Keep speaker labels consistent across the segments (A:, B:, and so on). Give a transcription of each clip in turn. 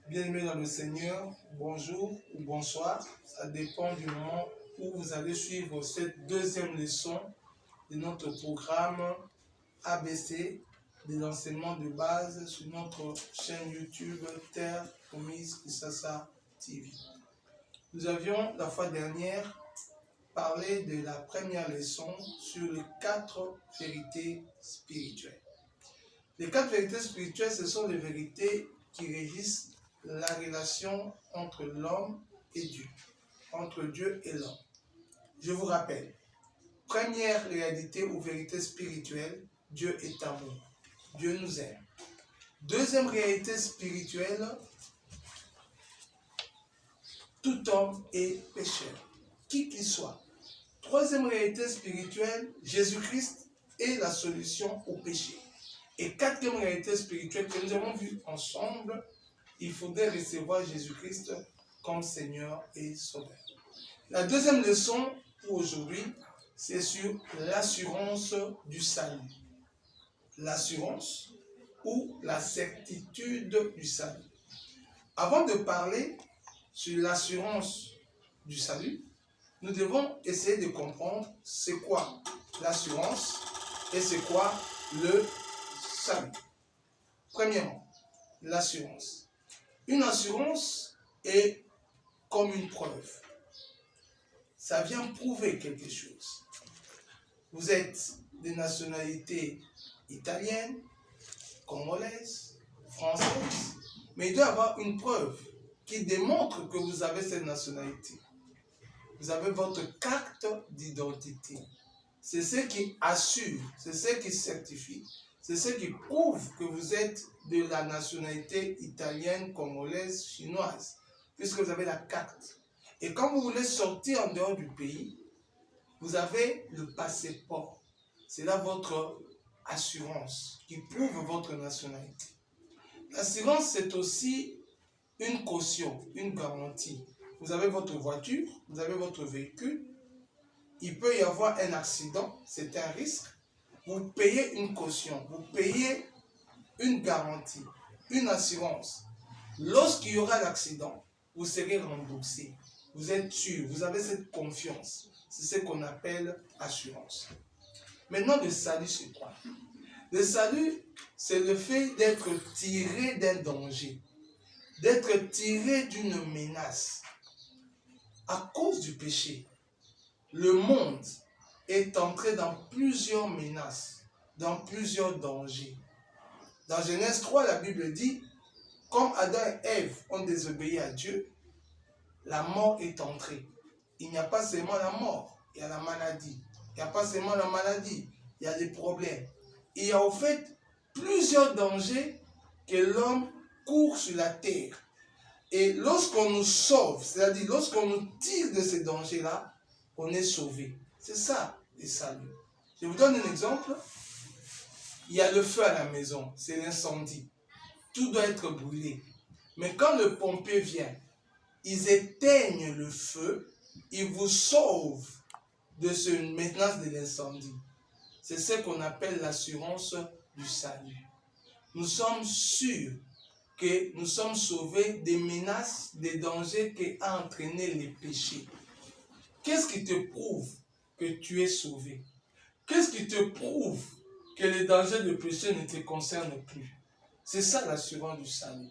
A: Bien-aimés dans le Seigneur, bonjour ou bonsoir. Ça dépend du moment où vous allez suivre cette deuxième leçon de notre programme ABC, des enseignements de base sur notre chaîne YouTube Terre Promise Kisasa TV. Nous avions la fois dernière parlé de la première leçon sur les 4 vérités spirituelles. Les 4 vérités spirituelles, ce sont les vérités qui régissent la relation entre l'homme et Dieu, entre Dieu et l'homme. Je vous rappelle, première réalité ou vérité spirituelle, Dieu est amour. Dieu nous aime. Deuxième réalité spirituelle, tout homme est pécheur, qui qu'il soit. Troisième réalité spirituelle, Jésus-Christ est la solution au péché. Et quatrième réalité spirituelle que nous avons vue ensemble, il faudrait recevoir Jésus-Christ comme Seigneur et Sauveur. La deuxième leçon pour aujourd'hui, c'est sur l'assurance du salut. L'assurance ou la certitude du salut. Avant de parler sur l'assurance du salut, nous devons essayer de comprendre c'est quoi l'assurance et c'est quoi le salut. Premièrement, l'assurance. Une assurance est comme une preuve. Ça vient prouver quelque chose. Vous êtes de nationalité italienne, congolaise, française, mais il doit y avoir une preuve qui démontre que vous avez cette nationalité. Vous avez votre carte d'identité. C'est ce qui assure, c'est ce qui certifie, c'est ce qui prouve que vous êtes de la nationalité italienne, congolaise, chinoise, puisque vous avez la carte. Et quand vous voulez sortir en dehors du pays, vous avez le passeport. C'est là votre assurance qui prouve votre nationalité. L'assurance, c'est aussi une caution, une garantie. Vous avez votre voiture, vous avez votre véhicule. Il peut y avoir un accident, c'est un risque. Vous payez une caution, vous payez une garantie, une assurance. Lorsqu'il y aura l'accident, vous serez remboursé. Vous êtes sûr, vous avez cette confiance. C'est ce qu'on appelle assurance. Maintenant, le salut, c'est quoi? Le salut, c'est le fait d'être tiré d'un danger, d'être tiré d'une menace. À cause du péché, le monde est entré dans plusieurs menaces, dans plusieurs dangers. Dans Genèse 3, la Bible dit, comme Adam et Ève ont désobéi à Dieu, la mort est entrée. Il n'y a pas seulement la mort, il y a la maladie. Il n'y a pas seulement la maladie, il y a des problèmes. Il y a au fait plusieurs dangers que l'homme court sur la terre. Et lorsqu'on nous sauve, c'est-à-dire lorsqu'on nous tire de ces dangers-là, on est sauvé. C'est ça, le salut. Je vous donne un exemple. Il y a le feu à la maison, c'est l'incendie. Tout doit être brûlé. Mais quand le pompier vient, ils éteignent le feu, ils vous sauvent de ce menace de l'incendie. C'est ce qu'on appelle l'assurance du salut. Nous sommes sûrs que nous sommes sauvés des menaces, des dangers qu'a entraîné les péchés. Qu'est-ce qui te prouve que tu es sauvé? Qu'est-ce qui te prouve que les dangers de péché ne te concernent plus? C'est ça l'assurance du salut.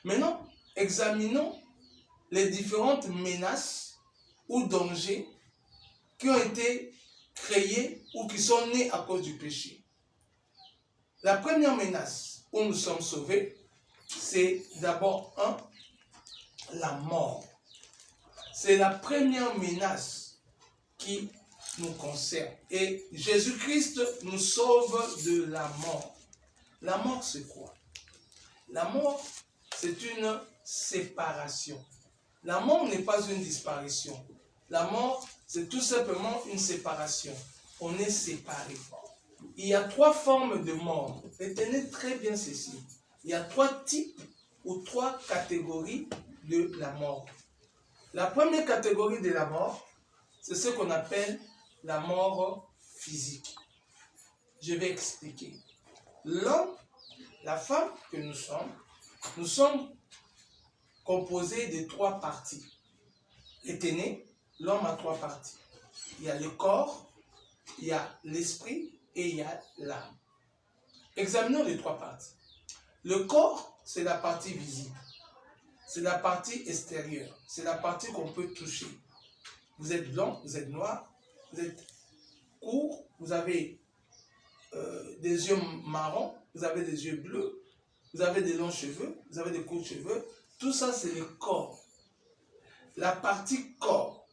A: Maintenant, examinons les différentes menaces ou dangers qui ont été créés ou qui sont nés à cause du péché. La première menace où nous sommes sauvés, c'est d'abord la mort. C'est la première menace qui nous concerne. Et Jésus-Christ nous sauve de la mort. La mort, c'est quoi? La mort, c'est une séparation. La mort n'est pas une disparition. La mort, c'est tout simplement une séparation. On est séparés. Il y a 3 formes de mort. Retenez très bien ceci. Il y a 3 types ou 3 catégories de la mort. La première catégorie de la mort, c'est ce qu'on appelle la mort physique. Je vais expliquer. L'homme, la femme que nous sommes, nous sommes composés de 3 parties. Retenez, l'homme a 3 parties. Il y a le corps, il y a l'esprit et il y a l'âme. Examinons les 3 parties. Le corps, c'est la partie visible. C'est la partie extérieure. C'est la partie qu'on peut toucher. Vous êtes blanc, vous êtes noir, vous êtes court, vous avez des yeux marrons, vous avez des yeux bleus, vous avez des longs cheveux, vous avez des courts cheveux. Tout ça, c'est le corps. La partie corps.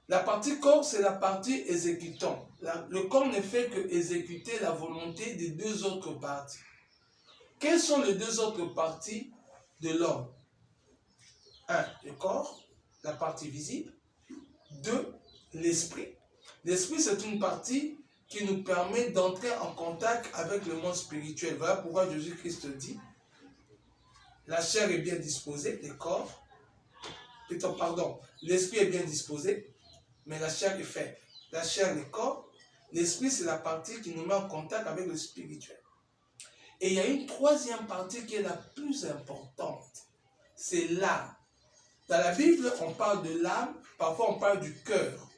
A: La partie corps, c'est la partie exécutant. Le corps ne fait que exécuter la volonté des 2 autres parties. Quelles sont les 2 autres parties de l'homme? 1, le corps, la partie visible. 2, l'esprit. L'esprit, c'est une partie qui nous permet d'entrer en contact avec le monde spirituel. Voilà pourquoi Jésus-Christ dit, la chair est bien disposée, le corps, l'esprit est bien disposé, mais la chair est faible. La chair, le corps, l'esprit, c'est la partie qui nous met en contact avec le spirituel. Et il y a une 3e partie qui est la plus importante, c'est l'âme. Dans la Bible, on parle de l'âme, parfois on parle du cœur.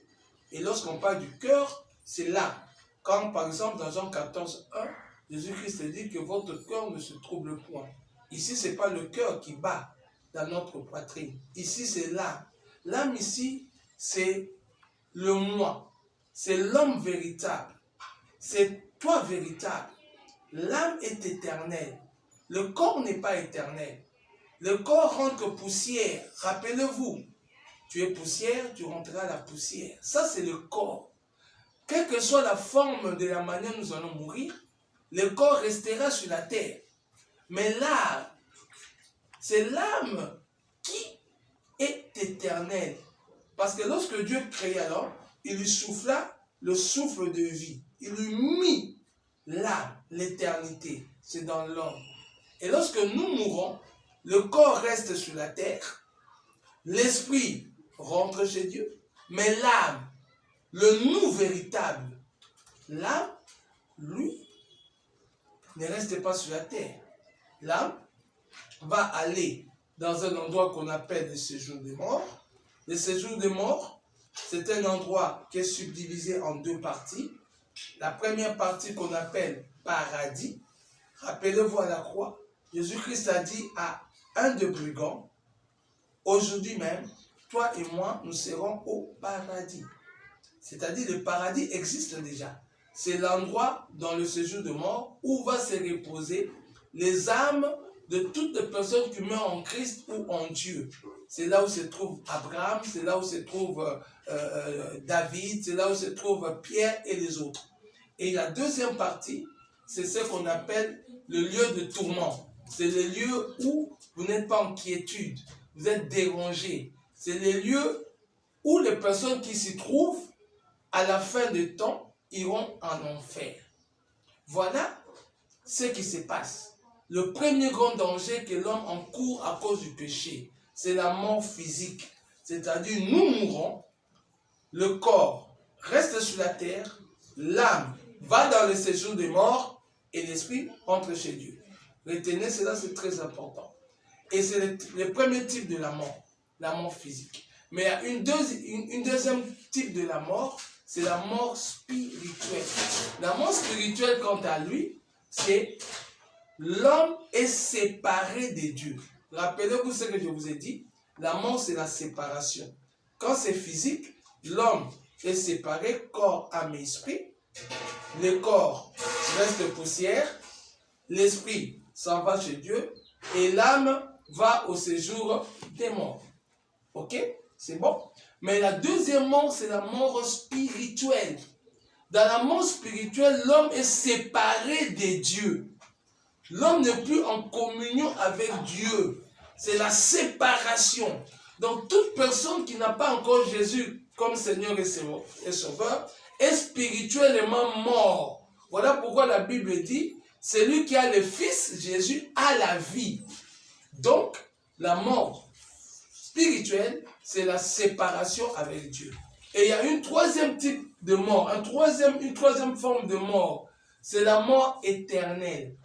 A: Et lorsqu'on parle du cœur, c'est l'âme. Quand par exemple dans Jean 14, 1, Jésus-Christ dit que votre cœur ne se trouble point. Ici, ce n'est pas le cœur qui bat dans notre poitrine. Ici, c'est l'âme. L'âme ici, c'est le moi. C'est l'homme véritable. C'est toi véritable. L'âme est éternelle. Le corps n'est pas éternel. Le corps rentre poussière. Rappelez-vous, tu es poussière, tu rentreras à la poussière. Ça, c'est le corps. Quelle que soit la forme de la manière dont nous allons mourir, le corps restera sur la terre. Mais l'âme, c'est l'âme qui est éternelle. Parce que lorsque Dieu créa l'homme, il lui souffla le souffle de vie. Il lui mit l'âme, l'éternité. C'est dans l'homme. Et lorsque nous mourons, le corps reste sur la terre, l'esprit rentre chez Dieu, mais l'âme, le nous véritable, l'âme, lui, ne reste pas sur la terre. L'âme va aller dans un endroit qu'on appelle le séjour des morts. Le séjour des morts, c'est un endroit qui est subdivisé en 2 parties. La première partie qu'on appelle paradis. Rappelez-vous à la croix, Jésus-Christ a dit à un de brigands, aujourd'hui même, toi et moi, nous serons au paradis. C'est-à-dire le paradis existe déjà. C'est l'endroit dans le séjour de mort où va se reposer les âmes de toutes les personnes qui meurent en Christ ou en Dieu. C'est là où se trouve Abraham, c'est là où se trouve David, c'est là où se trouve Pierre et les autres. Et la deuxième partie, c'est ce qu'on appelle le lieu de tourment. C'est le lieu où vous n'êtes pas en quiétude, vous êtes dérangé. C'est le lieu où les personnes qui s'y trouvent, à la fin du temps, iront en enfer. Voilà ce qui se passe. Le premier grand danger que l'homme encourt à cause du péché, c'est la mort physique. C'est-à-dire, nous mourons, le corps reste sur la terre, l'âme va dans le séjour des morts et l'esprit entre chez Dieu. Retenez cela, c'est très important. Et c'est le premier type de la mort physique. Mais il y a une deuxième type de la mort, c'est la mort spirituelle. La mort spirituelle, quant à lui, c'est l'homme est séparé de Dieu. Rappelez-vous ce que je vous ai dit. La mort, c'est la séparation. Quand c'est physique, l'homme est séparé, corps, âme et esprit. Le corps reste poussière. L'esprit s'en va chez Dieu. Et l'âme va au séjour des morts. Ok? C'est bon? Mais la deuxième mort, c'est la mort spirituelle. Dans la mort spirituelle, l'homme est séparé de Dieu. L'homme n'est plus en communion avec Dieu. C'est la séparation. Donc, toute personne qui n'a pas encore Jésus comme Seigneur et Sauveur est spirituellement mort. Voilà pourquoi la Bible dit, celui qui a le Fils Jésus a la vie. Donc, la mort spirituelle, c'est la séparation avec Dieu. Et il y a une troisième type de mort, une troisième forme de mort. C'est la mort éternelle.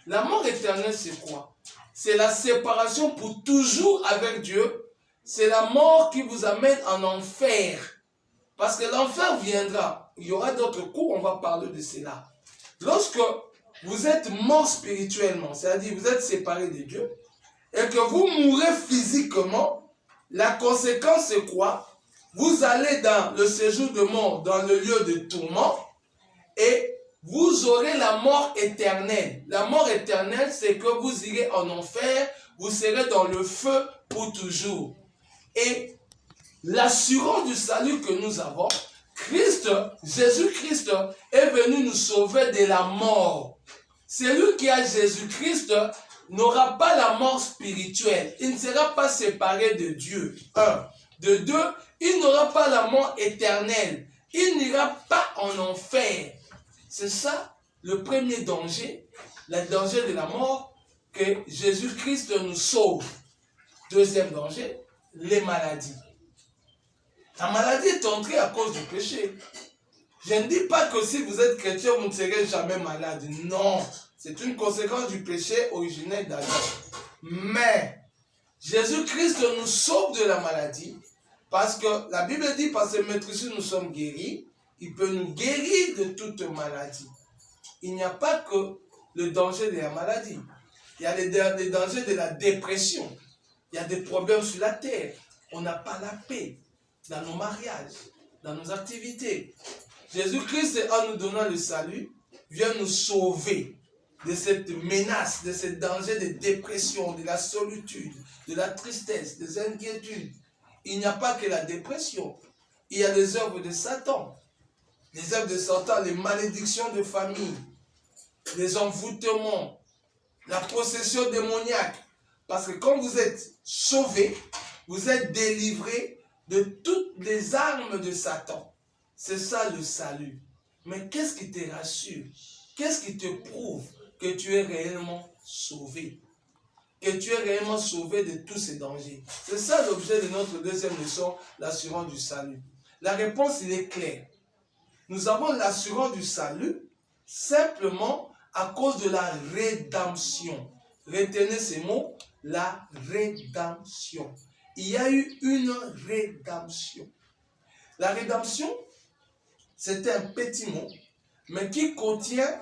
A: La mort éternelle, c'est quoi? c'est la séparation pour toujours avec Dieu. C'est la mort qui vous amène en enfer. Parce que l'enfer viendra. Il y aura d'autres cours, on va parler de cela. Lorsque vous êtes mort spirituellement, c'est-à-dire vous êtes séparé de Dieu, et que vous mourrez physiquement, la conséquence c'est quoi? Vous allez dans le séjour de mort, dans le lieu de tourment, et vous aurez la mort éternelle. La mort éternelle, c'est que vous irez en enfer, vous serez dans le feu pour toujours. Et l'assurance du salut que nous avons, Jésus-Christ est venu nous sauver de la mort. Celui qui a Jésus-Christ n'aura pas la mort spirituelle. Il ne sera pas séparé de Dieu. Un. De deux, il n'aura pas la mort éternelle. Il n'ira pas en enfer. C'est ça le premier danger, le danger de la mort, que Jésus-Christ nous sauve. Deuxième danger, les maladies. La maladie est entrée à cause du péché. Je ne dis pas que si vous êtes chrétien, vous ne serez jamais malade. Non, c'est une conséquence du péché originel d'Adam. Mais Jésus-Christ nous sauve de la maladie parce que la Bible dit, parce que Maître, si nous sommes guéris, il peut nous guérir de toute maladie. Il n'y a pas que le danger de la maladie. Il y a les dangers de la dépression. Il y a des problèmes sur la terre. On n'a pas la paix dans nos mariages, dans nos activités. Jésus-Christ, en nous donnant le salut, vient nous sauver de cette menace, de ce danger de dépression, de la solitude, de la tristesse, des inquiétudes. Il n'y a pas que la dépression. Il y a les œuvres de Satan. Les œuvres de Satan, les malédictions de famille, les envoûtements, la possession démoniaque. Parce que quand vous êtes sauvé, vous êtes délivré de toutes les armes de Satan. C'est ça le salut. Mais qu'est-ce qui te rassure? Qu'est-ce qui te prouve que tu es réellement sauvé? Que tu es réellement sauvé de tous ces dangers. C'est ça l'objet de notre deuxième leçon, l'assurance du salut. La réponse, il est claire. Nous avons l'assurance du salut simplement à cause de la rédemption. Retenez ces mots, la rédemption. Il y a eu une rédemption. La rédemption, c'est un petit mot, mais qui contient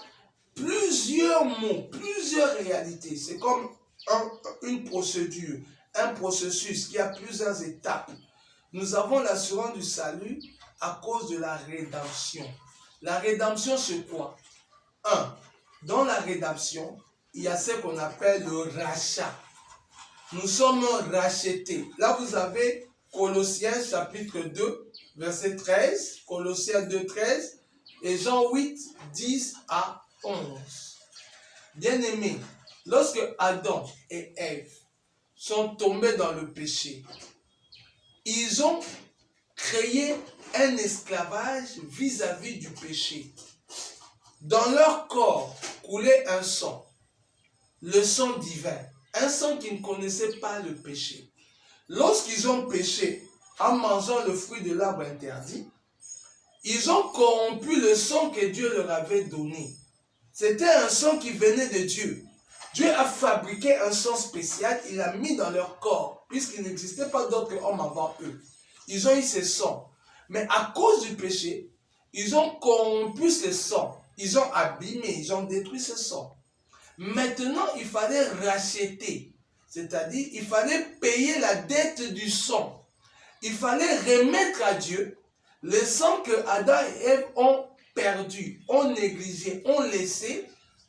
A: plusieurs mots, plusieurs réalités. C'est comme une procédure, un processus qui a plusieurs étapes. Nous avons l'assurance du salut à cause de la rédemption. La rédemption, c'est quoi? Dans la rédemption, il y a ce qu'on appelle le rachat. Nous sommes rachetés. Là, vous avez Colossiens chapitre 2, verset 13, Colossiens 2, 13, et Jean 8, 10 à 11. Bien-aimés, lorsque Adam et Ève sont tombés dans le péché, ils ont créé un esclavage vis-à-vis du péché. Dans leur corps coulait un sang, le sang divin, un sang qui ne connaissait pas le péché. Lorsqu'ils ont péché en mangeant le fruit de l'arbre interdit, ils ont corrompu le sang que Dieu leur avait donné. C'était un sang qui venait de Dieu. Dieu a fabriqué un sang spécial, il l'a mis dans leur corps, puisqu'il n'existait pas d'autres hommes avant eux. Ils ont eu ce sang. Mais à cause du péché, ils ont corrompu ce sang. Ils ont abîmé, ils ont détruit ce sang. Maintenant, il fallait racheter. C'est-à-dire, il fallait payer la dette du sang. Il fallait remettre à Dieu le sang que Adam et Ève ont perdu, ont négligé, ont laissé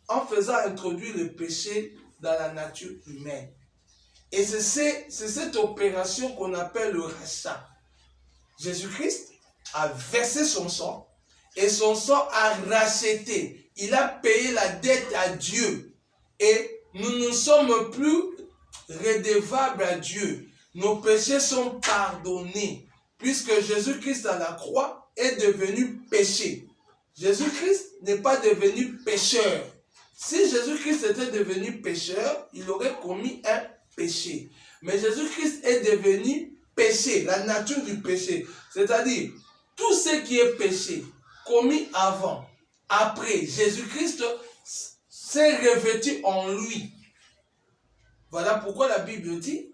A: en faisant introduire le péché dans la nature humaine. Et c'est cette opération qu'on appelle le rachat. Jésus-Christ a versé son sang et son sang a racheté. Il a payé la dette à Dieu. Et nous ne sommes plus redevables à Dieu. Nos péchés sont pardonnés. Puisque Jésus-Christ à la croix est devenu péché. Jésus-Christ n'est pas devenu pécheur. Si Jésus-Christ était devenu pécheur, il aurait commis un péché. Mais Jésus-Christ est devenu péché, la nature du péché. C'est-à-dire, tout ce qui est péché, commis avant, après, Jésus-Christ s'est revêtu en lui. Voilà pourquoi la Bible dit,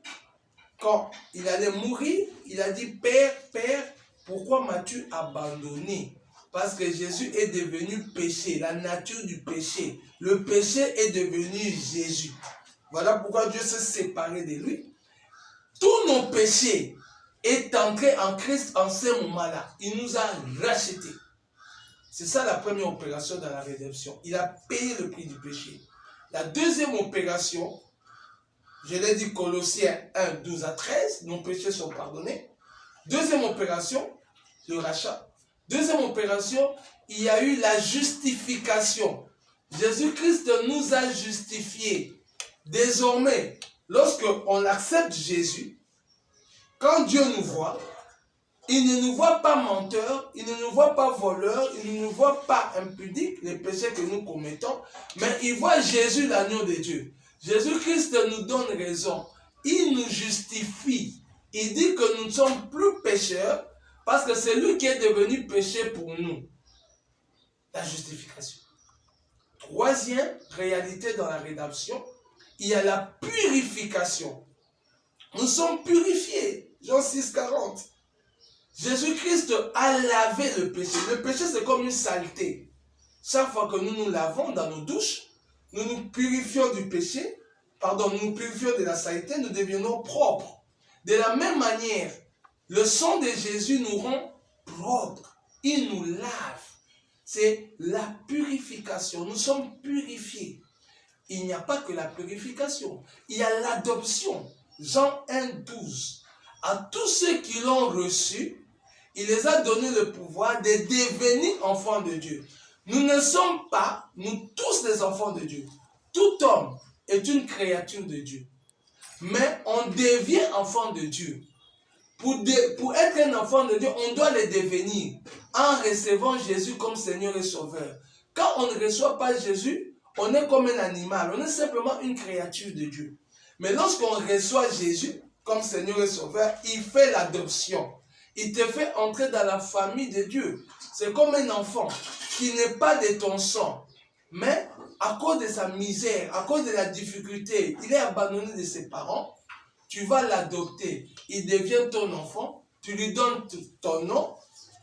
A: quand il allait mourir, il a dit, Père, Père, pourquoi m'as-tu abandonné? Parce que Jésus est devenu péché, la nature du péché. Le péché est devenu Jésus. Voilà pourquoi Dieu s'est séparé de lui. Tous nos péchés est entré en Christ en ce moment-là. Il nous a rachetés. C'est ça la première opération dans la rédemption. Il a payé le prix du péché. La deuxième opération, je l'ai dit Colossiens 1, 12 à 13, nos péchés sont pardonnés. Deuxième opération, le rachat. Deuxième opération, il y a eu la justification. Jésus-Christ nous a justifiés. Désormais, lorsqu'on accepte Jésus, quand Dieu nous voit, il ne nous voit pas menteurs, il ne nous voit pas voleurs, il ne nous voit pas impudiques, les péchés que nous commettons, mais il voit Jésus, l'agneau de Dieu. Jésus-Christ nous donne raison. Il nous justifie. Il dit que nous ne sommes plus pécheurs parce que c'est lui qui est devenu péché pour nous. La justification. Troisième réalité dans la rédemption, il y a la purification. Nous sommes purifiés. Jean 6, 40. Jésus-Christ a lavé le péché. Le péché, c'est comme une saleté. Chaque fois que nous nous lavons dans nos douches, nous nous purifions du péché, nous nous purifions de la saleté, nous devenons propres. De la même manière, le sang de Jésus nous rend propres. Il nous lave. C'est la purification. Nous sommes purifiés. Il n'y a pas que la purification. Il y a l'adoption. Jean 1, 12. À tous ceux qui l'ont reçu, il les a donné le pouvoir de devenir enfants de Dieu. Nous ne sommes pas, nous tous les enfants de Dieu. Tout homme est une créature de Dieu. Mais on devient enfant de Dieu. Pour être un enfant de Dieu, on doit le devenir en recevant Jésus comme Seigneur et Sauveur. Quand on ne reçoit pas Jésus, on est comme un animal. On est simplement une créature de Dieu. Mais lorsqu'on reçoit Jésus comme Seigneur et Sauveur, il fait l'adoption. Il te fait entrer dans la famille de Dieu. C'est comme un enfant qui n'est pas de ton sang. Mais à cause de sa misère, à cause de la difficulté, il est abandonné de ses parents. Tu vas l'adopter. Il devient ton enfant. Tu lui donnes ton nom.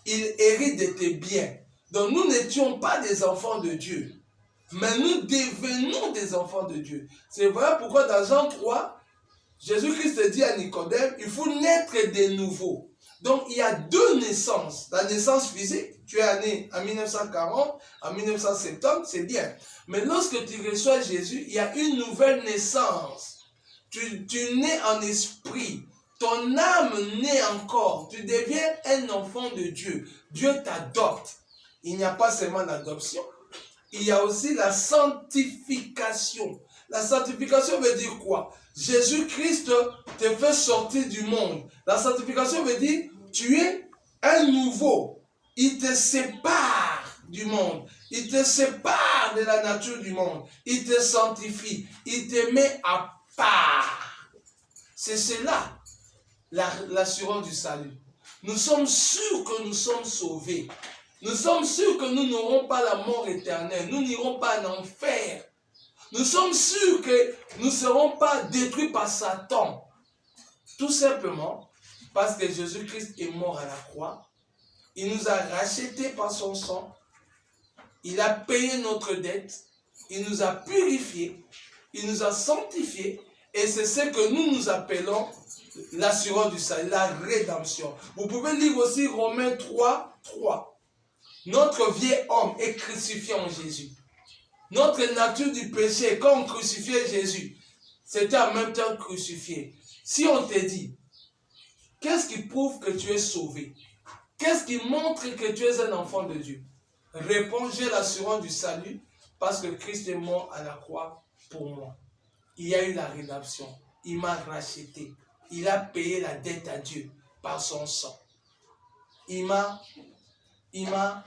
A: Il hérite de tes biens. Donc nous n'étions pas des enfants de Dieu. Mais nous devenons des enfants de Dieu. C'est vrai pourquoi dans Jean 3, Jésus-Christ dit à Nicodème, il faut naître de nouveau. Donc il y a deux naissances. La naissance physique, tu es né en 1940, en 1970, c'est bien. Mais lorsque tu reçois Jésus, il y a une nouvelle naissance. Tu nais en esprit. Ton âme naît encore. Tu deviens un enfant de Dieu. Dieu t'adopte. Il n'y a pas seulement l'adoption. Il y a aussi la sanctification. La sanctification veut dire quoi? Jésus-Christ te fait sortir du monde. La sanctification veut dire tu es un nouveau. Il te sépare du monde. Il te sépare de la nature du monde. Il te sanctifie. Il te met à part. C'est cela, l'assurance du salut. Nous sommes sûrs que nous sommes sauvés. Nous sommes sûrs que nous n'aurons pas la mort éternelle. Nous n'irons pas en enfer. Nous sommes sûrs que nous ne serons pas détruits par Satan. Tout simplement parce que Jésus-Christ est mort à la croix. Il nous a rachetés par son sang. Il a payé notre dette. Il nous a purifiés. Il nous a sanctifiés. Et c'est ce que nous appelons l'assurance du salut, la rédemption. Vous pouvez lire aussi Romains 3, 3. Notre vieil homme est crucifié en Jésus. Notre nature du péché, quand on crucifiait Jésus, c'était en même temps crucifié. Si on te dit, qu'est-ce qui prouve que tu es sauvé? Qu'est-ce qui montre que tu es un enfant de Dieu? Réponds, j'ai l'assurance du salut parce que Christ est mort à la croix pour moi. Il y a eu la rédemption. Il m'a racheté. Il a payé la dette à Dieu par son sang. Il m'a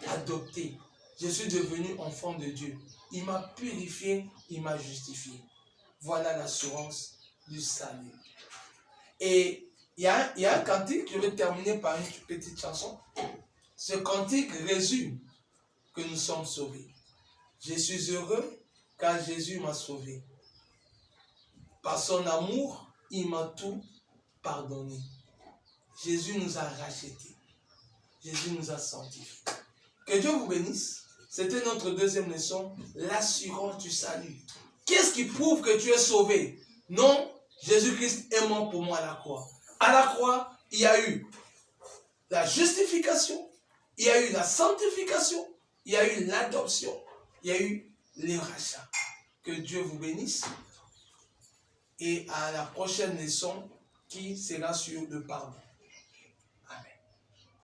A: adopté. Je suis devenu enfant de Dieu. Il m'a purifié, il m'a justifié. Voilà l'assurance du salut. Et il y a un cantique, je vais terminer par une petite chanson. Ce cantique résume que nous sommes sauvés. Je suis heureux car Jésus m'a sauvé. Par son amour, il m'a tout pardonné. Jésus nous a rachetés. Jésus nous a sanctifiés. Que Dieu vous bénisse. C'était notre deuxième leçon, l'assurance du salut. Qu'est-ce qui prouve que tu es sauvé? Non, Jésus-Christ est mort pour moi à la croix. À la croix, il y a eu la justification, il y a eu la sanctification, il y a eu l'adoption, il y a eu les rachats. Que Dieu vous bénisse. Et à la prochaine leçon qui sera sur le pardon.